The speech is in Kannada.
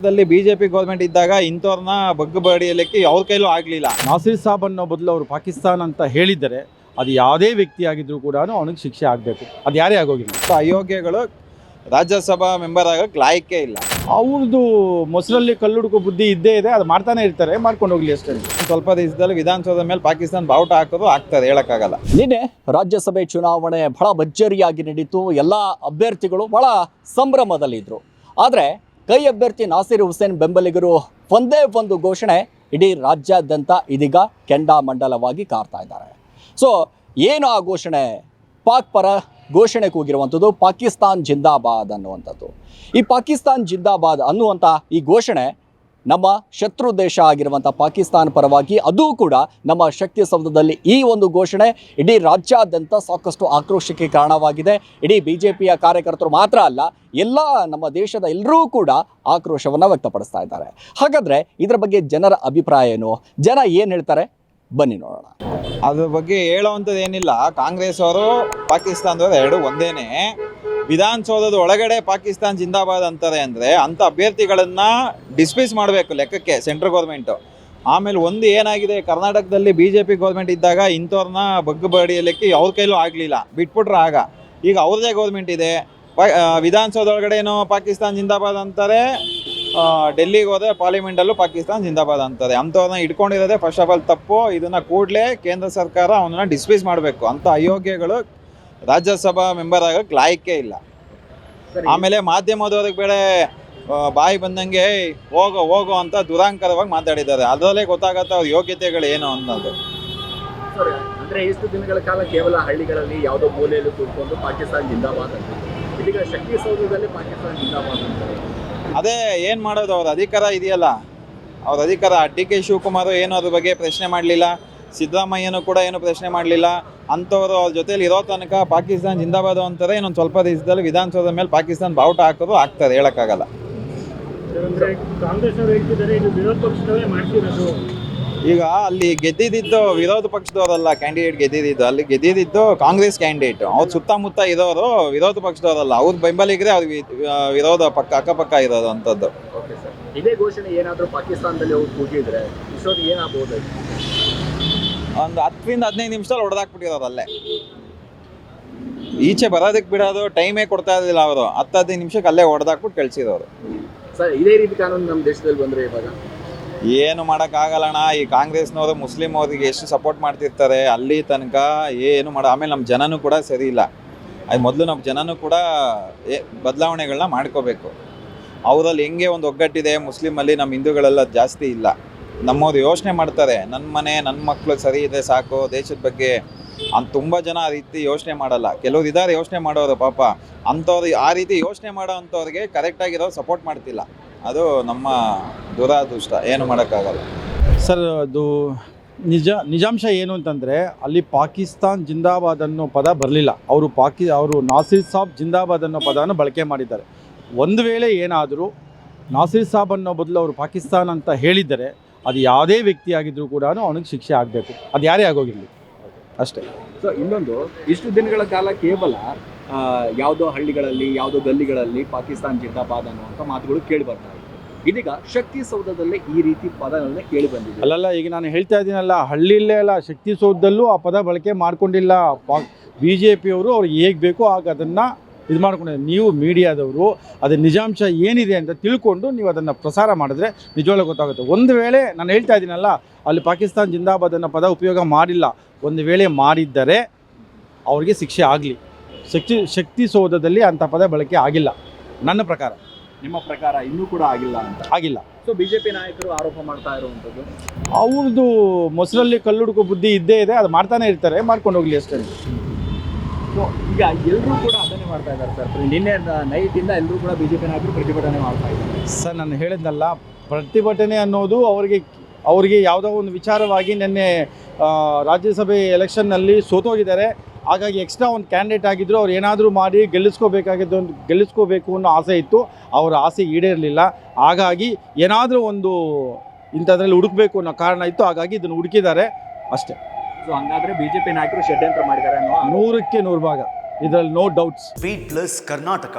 ಬಿಜೆಪಿ ಗೌರ್ಮೆಂಟ್ ಇದ್ದಾಗ ಇಂಥವ್ರನ್ನ ಬಗ್ಗಬಡಿಯಲಿಕ್ಕೆ ಅವ್ರ ಕೈಲೂ ಆಗಲಿಲ್ಲ. ನಾಸಿರ್ ಸಾಬ್ ಅನ್ನೋ ಬದಲು ಅವರು ಪಾಕಿಸ್ತಾನ ಅಂತ ಹೇಳಿದರೆ ಅದು ಯಾವುದೇ ವ್ಯಕ್ತಿ ಆಗಿದ್ರೂ ಕೂಡ ಅವನಿಗೆ ಶಿಕ್ಷೆ ಆಗಬೇಕು, ಅದು ಯಾರೇ ಆಗೋಗಿಲ್ಲ. ಅಯೋಗ್ಯಗಳು ರಾಜ್ಯಸಭಾ ಮೆಂಬರ್ ಆಗಕ್ಕೆ ಲಾಯಕ್ಕೆ ಇಲ್ಲ. ಅವ್ರದ್ದು ಮೊಸರಲ್ಲಿ ಕಲ್ಲುಡುಕೋ ಬುದ್ಧಿ ಇದ್ದೇ ಇದೆ, ಅದು ಮಾಡ್ತಾನೆ ಇರ್ತಾರೆ, ಮಾಡ್ಕೊಂಡು ಹೋಗ್ಲಿ ಅಷ್ಟೇ. ಸ್ವಲ್ಪ ದಿವಸದಲ್ಲಿ ವಿಧಾನಸೌಧದ ಮೇಲೆ ಪಾಕಿಸ್ತಾನ ಬಾವುಟ ಹಾಕೋದು ಆಗ್ತದೆ, ಹೇಳಕ್ಕಾಗಲ್ಲ. ನಿನ್ನೆ ರಾಜ್ಯಸಭೆ ಚುನಾವಣೆ ಬಹಳ ಭರ್ಜರಿಯಾಗಿ ನಡೀತು. ಎಲ್ಲ ಅಭ್ಯರ್ಥಿಗಳು ಬಹಳ ಸಂಭ್ರಮದಲ್ಲಿದ್ದರು. ಆದರೆ ಕೈ ಅಭ್ಯರ್ಥಿ ನಾಸಿರ್ ಹುಸೇನ್ ಬೆಂಬಲಿಗರು ಒಂದೇ ಒಂದು ಘೋಷಣೆ ಇಡೀ ರಾಜ್ಯಾದ್ಯಂತ ಇದೀಗ ಕೆಂಡಾಮಂಡಲವಾಗಿ ಕಾರ್ತಾ ಇದ್ದಾರೆ. ಸೊ ಏನು ಆ ಘೋಷಣೆ? ಪಾಕ್ ಪರ ಘೋಷಣೆ ಕೂಗಿರುವಂಥದ್ದು ಪಾಕಿಸ್ತಾನ್ ಜಿಂದಾಬಾದ್ ಅನ್ನುವಂಥದ್ದು. ಈ ಪಾಕಿಸ್ತಾನ್ ಜಿಂದಾಬಾದ್ ಅನ್ನುವಂಥ ಈ ಘೋಷಣೆ ನಮ್ಮ ಶತ್ರು ದೇಶ ಆಗಿರುವಂಥ ಪಾಕಿಸ್ತಾನ ಪರವಾಗಿ, ಅದೂ ಕೂಡ ನಮ್ಮ ಶಕ್ತಿ ಸೌಧದಲ್ಲಿ ಈ ಒಂದು ಘೋಷಣೆ ಇಡೀ ರಾಜ್ಯಾದ್ಯಂತ ಸಾಕಷ್ಟು ಆಕ್ರೋಶಕ್ಕೆ ಕಾರಣವಾಗಿದೆ. ಇಡೀ BJPಯ ಕಾರ್ಯಕರ್ತರು ಮಾತ್ರ ಅಲ್ಲ, ಎಲ್ಲ ನಮ್ಮ ದೇಶದ ಎಲ್ಲರೂ ಕೂಡ ಆಕ್ರೋಶವನ್ನು ವ್ಯಕ್ತಪಡಿಸ್ತಾ ಇದ್ದಾರೆ. ಹಾಗಾದರೆ ಇದರ ಬಗ್ಗೆ ಜನರ ಅಭಿಪ್ರಾಯ ಏನು, ಜನ ಏನು ಹೇಳ್ತಾರೆ, ಬನ್ನಿ ನೋಡೋಣ. ಅದ್ರ ಬಗ್ಗೆ ಹೇಳೋವಂಥದ್ದು ಏನಿಲ್ಲ. ಕಾಂಗ್ರೆಸ್ ಅವರು ಪಾಕಿಸ್ತಾನದವರು ಎರಡು ಒಂದೇನೆ. ವಿಧಾನಸೌಧದ ಒಳಗಡೆ ಪಾಕಿಸ್ತಾನ್ ಜಿಂದಾಬಾದ್ ಅಂತಾರೆ ಅಂದರೆ ಅಂಥ ಅಭ್ಯರ್ಥಿಗಳನ್ನು ಡಿಸ್ಮಿಸ್ ಮಾಡಬೇಕು ಲೆಕ್ಕಕ್ಕೆ ಸೆಂಟ್ರಲ್ ಗೌರ್ಮೆಂಟು. ಆಮೇಲೆ ಒಂದು ಏನಾಗಿದೆ, ಕರ್ನಾಟಕದಲ್ಲಿ BJP ಗೌರ್ಮೆಂಟ್ ಇದ್ದಾಗ ಇಂಥವ್ರನ್ನ ಬಗ್ಗಬಡಿಯಲಿಕ್ಕೆ ಅವ್ರ ಕೈಲೂ ಆಗಲಿಲ್ಲ, ಬಿಟ್ಬಿಟ್ರೆ ಆಗ. ಈಗ ಅವ್ರದ್ದೇ ಗೌರ್ಮೆಂಟ್ ಇದೆ, ವಿಧಾನಸೌಧ ಒಳಗಡೆನೂ ಪಾಕಿಸ್ತಾನ್ ಜಿಂದಾಬಾದ್ ಅಂತಾರೆ, ಡೆಲ್ಲಿಗೆ ಹೋದರೆ ಪಾರ್ಲಿಮೆಂಟಲ್ಲೂ ಪಾಕಿಸ್ತಾನ್ ಜಿಂದಾಬಾದ್ ಅಂತಾರೆ. ಅಂಥವ್ರನ್ನ ಇಟ್ಕೊಂಡಿರೋದೇ ಫಸ್ಟ್ ಆಫ್ ಆಲ್ ತಪ್ಪು. ಇದನ್ನು ಕೂಡಲೇ ಕೇಂದ್ರ ಸರ್ಕಾರ ಅವನನ್ನು ಡಿಸ್ಮಿಸ್ ಮಾಡಬೇಕು. ಅಂಥ ಅಯೋಗ್ಯಗಳು ರಾಜ್ಯಸಭಾ ಮೆಂಬರ್ ಆಗಕ್ಕೆ ಲಾಯಕ್ಕೆ ಇಲ್ಲ. ಆಮೇಲೆ ಮಾಧ್ಯಮದವ್ರಿಗೆ ಬೇಡ ಬಾಯಿ ಬಂದಂಗೆ ಹೋಗೋ ಅಂತ ದುರಾಂಕರವಾಗಿ ಮಾತಾಡಿದ್ದಾರೆ. ಅದರಲ್ಲೇ ಗೊತ್ತಾಗತ್ತೆ ಅವ್ರ ಯೋಗ್ಯತೆಗಳು ಏನು ಅನ್ನೋದು. ಅಂದ್ರೆ ಇಷ್ಟು ದಿನಗಳ ಕಾಲ ಕೇವಲ ಹಳ್ಳಿಗಳಲ್ಲಿ ಯಾವುದೋ ಮೂಲೆಯಲ್ಲಿ ಕೂತ್ಕೊಂಡು ಪಾಕಿಸ್ತಾನ್ ಜಿಂದಾಬಾದ್ ಅಂತ, ಇದೀಗ ಶಕ್ತಿ ಸೌಧದಲ್ಲಿ ಪಾಕಿಸ್ತಾನ್ ಜಿಂದಾಬಾದ್ ಅಂತಾರೆ. ಅದೇ ಏನು ಮಾಡೋದು, ಅವ್ರ ಅಧಿಕಾರ ಇದೆಯಲ್ಲ, ಅವ್ರ ಅಧಿಕಾರ. DK ಶಿವಕುಮಾರ್ ಏನು ಅದ್ರ ಬಗ್ಗೆ ಪ್ರಶ್ನೆ ಮಾಡಲಿಲ್ಲ, ಸಿದ್ದರಾಮಯ್ಯನೂ ಕೂಡ ಏನು ಪ್ರಶ್ನೆ ಮಾಡಲಿಲ್ಲ. ಅಂಥವ್ರು ಅವ್ರ ಜೊತೆಲಿ ಇರೋ ತನಕ ಪಾಕಿಸ್ತಾನ್ ಜಿಂದಾಬಾದ್ ಅಂತಾರೆ. ಇನ್ನೊಂದು ಸ್ವಲ್ಪ ದಿವಸದಲ್ಲಿ ವಿಧಾನಸೌಧದ ಮೇಲೆ ಪಾಕಿಸ್ತಾನ ಬಾವುಟ ಹಾಕೋದು ಆಗ್ತದೆ, ಹೇಳೋಕ್ಕಾಗಲ್ಲ. ಈಗ ಅಲ್ಲಿ ಗೆದ್ದಿದ್ದು ವಿರೋಧ ಪಕ್ಷದವರಲ್ಲ, ಕ್ಯಾಂಡಿಡೇಟ್ ಗೆದ್ದಿದ್ದು ಅಲ್ಲಿ ಗೆದ್ದಿದ್ದು ಕಾಂಗ್ರೆಸ್ ಕ್ಯಾಂಡಿಡೇಟ್. ಅವ್ರ ಸುತ್ತಮುತ್ತ ಇರೋರು ವಿರೋಧ ಪಕ್ಷದವರಲ್ಲ, ಅವ್ರ ಬೆಂಬಲಿಗರೆ ಅವ್ರ ವಿರೋಧ ಅಕ್ಕಪಕ್ಕ ಇರೋದು ಅಂಥದ್ದು. ಇದೇ ಘೋಷಣೆ ಏನಾದರೂ ಪಾಕಿಸ್ತಾನದಲ್ಲಿ ಹೋಗಿ ಕೂಗಿದ್ರೆ ಇಷ್ಟೊತ್ತಿಗೆ ಏನಾಗಬಹುದು? ಒಂದು 10ರಿಂದ 15 ನಿಮಿಷದಲ್ಲಿ ಹೊಡೆದಾಕ್ಬಿಟ್ಟಿರೋರು ಅಲ್ಲೇ. ಈಚೆ ಬರೋದಕ್ಕೆ ಬಿಡೋದು ಟೈಮೇ ಕೊಡ್ತಾ ಇರಲಿಲ್ಲ ಅವರು. 10-15 ನಿಮಿಷಕ್ಕೆ ಅಲ್ಲೇ ಹೊಡೆದಾಕ್ಬಿಟ್ಟು ಕಳಿಸಿರೋರು. ಸರ್, ಇದೇ ರೀತಿ ಕಾನೂನು ನಮ್ಮ ದೇಶದಲ್ಲಿ ಬಂದರೆ ಇವಾಗ ಏನು ಮಾಡೋಕ್ಕಾಗಲ್ಲಣ್ಣ. ಈ ಕಾಂಗ್ರೆಸ್ನವರು ಮುಸ್ಲಿಂ ಅವ್ರಿಗೆ ಎಷ್ಟು ಸಪೋರ್ಟ್ ಮಾಡ್ತಿರ್ತಾರೆ, ಅಲ್ಲಿ ತನಕ ಏನು ಆಮೇಲೆ ನಮ್ಮ ಜನನೂ ಕೂಡ ಸರಿ ಇಲ್ಲ. ಅದು ಮೊದಲು ನಮ್ಮ ಜನನೂ ಕೂಡ ಬದಲಾವಣೆಗಳನ್ನ ಮಾಡ್ಕೋಬೇಕು. ಅವರಲ್ಲಿ ಹೆಂಗೆ ಒಂದು ಒಗ್ಗಟ್ಟಿದೆ ಮುಸ್ಲಿಮಲ್ಲಿ, ನಮ್ಮ ಹಿಂದೂಗಳೆಲ್ಲ ಜಾಸ್ತಿ ಇಲ್ಲ. ನಮ್ಮವ್ರು ಯೋಚನೆ ಮಾಡ್ತಾರೆ, ನನ್ನ ಮನೆ ನನ್ನ ಮಕ್ಕಳು ಸರಿ ಇದೆ ಸಾಕು, ದೇಶದ ಬಗ್ಗೆ ಅಂತ. ತುಂಬ ಜನ ಆ ರೀತಿ ಯೋಚನೆ ಮಾಡಲ್ಲ. ಕೆಲವ್ರು ಇದ್ದಾರೆ ಯೋಚನೆ ಮಾಡೋರು, ಪಾಪ ಅಂಥವ್ರು ಆ ರೀತಿ ಯೋಚನೆ ಮಾಡೋ ಅಂಥವ್ರಿಗೆ ಕರೆಕ್ಟಾಗಿರೋರು ಸಪೋರ್ಟ್ ಮಾಡ್ತಿಲ್ಲ. ಅದು ನಮ್ಮ ದುರಾದೃಷ್ಟ, ಏನು ಮಾಡೋಕ್ಕಾಗಲ್ಲ. ಸರ್, ಅದು ನಿಜಾಂಶ ಏನು ಅಂತಂದರೆ ಅಲ್ಲಿ ಪಾಕಿಸ್ತಾನ್ ಜಿಂದಾಬಾದ್ ಅನ್ನೋ ಪದ ಬರಲಿಲ್ಲ. ಅವರು ನಾಸಿರ್ ಸಾಬ್ ಜಿಂದಾಬಾದ್ ಅನ್ನೋ ಪದವನ್ನು ಬಳಕೆ ಮಾಡಿದ್ದಾರೆ. ಒಂದು ವೇಳೆ ಏನಾದರೂ ನಾಸಿರ್ ಸಾಬ್ ಅನ್ನೋ ಬದಲು ಅವರು ಪಾಕಿಸ್ತಾನ ಅಂತ ಹೇಳಿದರೆ ಅದು ಯಾವುದೇ ವ್ಯಕ್ತಿ ಆಗಿದ್ರೂ ಕೂಡ ಅವನಿಗೆ ಶಿಕ್ಷೆ ಆಗಬೇಕು, ಅದು ಯಾರೇ ಆಗೋಗಿರಲಿ ಅಷ್ಟೇ. ಸೊ ಇನ್ನೊಂದು, ಇಷ್ಟು ದಿನಗಳ ಕಾಲ ಕೇವಲ ಯಾವುದೋ ಹಳ್ಳಿಗಳಲ್ಲಿ ಯಾವುದೋ ಗಲ್ಲಿಗಳಲ್ಲಿ ಪಾಕಿಸ್ತಾನ್ ಜಿಂದಾಬಾದ್ ಅನ್ನುವಂಥ ಮಾತುಗಳು ಕೇಳಿ ಬರ್ತಾ ಇತ್ತು. ಇದೀಗ ಶಕ್ತಿ ಸೌಧದಲ್ಲೇ ಈ ರೀತಿ ಪದಗಳನ್ನ ಕೇಳಿ ಬಂದಿದೆ. ಅಲ್ಲಲ್ಲ, ಈಗ ನಾನು ಹೇಳ್ತಾ ಇದ್ದೀನಲ್ಲ, ಹಳ್ಳಿಲೇ ಅಲ್ಲ, ಶಕ್ತಿ ಸೌಧದಲ್ಲೂ ಆ ಪದ ಬಳಕೆ ಮಾಡ್ಕೊಂಡಿಲ್ಲ. BJPಯವರು ಅವ್ರಿಗೆ ಹೇಗೆ ಬೇಕೋ ಆಗ ಅದನ್ನು ಇದು ಮಾಡ್ಕೊಂಡಿದ್ದಾರೆ. ನೀವು ಮೀಡಿಯಾದವರು ಅದು ನಿಜಾಂಶ ಏನಿದೆ ಅಂತ ತಿಳ್ಕೊಂಡು ನೀವು ಅದನ್ನು ಪ್ರಸಾರ ಮಾಡಿದ್ರೆ ನಿಜವಾಗ್ಲೂ ಗೊತ್ತಾಗುತ್ತೆ. ಒಂದು ವೇಳೆ ನಾನು ಹೇಳ್ತಾ ಇದ್ದೀನಲ್ಲ, ಅಲ್ಲಿ ಪಾಕಿಸ್ತಾನ್ ಜಿಂದಾಬಾದ್ ಅನ್ನೋ ಪದ ಉಪಯೋಗ ಮಾಡಿಲ್ಲ, ಒಂದು ವೇಳೆ ಮಾಡಿದ್ದರೆ ಅವ್ರಿಗೆ ಶಿಕ್ಷೆ ಆಗಲಿ. ಶಕ್ತಿ ಸೌಧದಲ್ಲಿ ಅಂಥ ಪದ ಬಳಕೆ ಆಗಿಲ್ಲ ನನ್ನ ಪ್ರಕಾರ. ನಿಮ್ಮ ಪ್ರಕಾರ ಇನ್ನೂ ಕೂಡ ಆಗಿಲ್ಲ ಅಂತ? ಆಗಿಲ್ಲ. ಸೊ BJP ನಾಯಕರು ಆರೋಪ ಮಾಡ್ತಾ ಇರುವಂಥದ್ದು ಅವ್ರದ್ದು ಮೊಸರಲ್ಲಿ ಕಲ್ಲುಡುಕೋ ಬುದ್ಧಿ ಇದ್ದೇ ಇದೆ, ಅದು ಮಾಡ್ತಾನೆ ಇರ್ತಾರೆ, ಮಾಡ್ಕೊಂಡು ಹೋಗ್ಲಿ ಅಷ್ಟೇ. ಸೊ ಈಗ ಎಲ್ಲರೂ ಕೂಡ ಅದನ್ನೇ ಮಾಡ್ತಾ ಇದ್ದಾರೆ ಸರ್. ನಿನ್ನೆ ನೈಟಿಂದ ಎಲ್ಲರೂ ಕೂಡ BJP ನಾಯಕರು ಪ್ರತಿಭಟನೆ ಮಾಡ್ತಾ ಇದ್ದಾರೆ. ಸರ್, ನಾನು ಹೇಳಿದ್ನಲ್ಲ, ಪ್ರತಿಭಟನೆ ಅನ್ನೋದು ಅವರಿಗೆ ಯಾವುದೋ ಒಂದು ವಿಚಾರವಾಗಿ ನಿನ್ನೆ ರಾಜ್ಯಸಭೆ ಎಲೆಕ್ಷನ್ನಲ್ಲಿ ಸೋತೋಗಿದ್ದಾರೆ. ಹಾಗಾಗಿ ಎಕ್ಸ್ಟ್ರಾ ಒಂದು ಕ್ಯಾಂಡಿಡೇಟ್ ಆಗಿದ್ದರು, ಅವ್ರು ಏನಾದರೂ ಮಾಡಿ ಗೆಲ್ಲಿಸ್ಕೋಬೇಕು ಅನ್ನೋ ಆಸೆ ಇತ್ತು. ಅವರ ಆಸೆ ಈಡೇರಲಿಲ್ಲ. ಹಾಗಾಗಿ ಏನಾದರೂ ಒಂದು ಇಂಥದ್ರಲ್ಲಿ ಹುಡುಕಬೇಕು ಅನ್ನೋ ಕಾರಣ ಇತ್ತು, ಹಾಗಾಗಿ ಇದನ್ನು ಹುಡುಕಿದ್ದಾರೆ ಅಷ್ಟೇ. ಸೊ ಹಂಗಾದ್ರೆ BJP ನಾಯಕರು ಷಡ್ಯಂತ್ರ ಮಾಡಿದ್ದಾರೆ ಅನ್ನೋ 100ಕ್ಕೆ 100 ಭಾಗ, ಇದರಲ್ಲಿ no doubts. Speed plus Karnataka.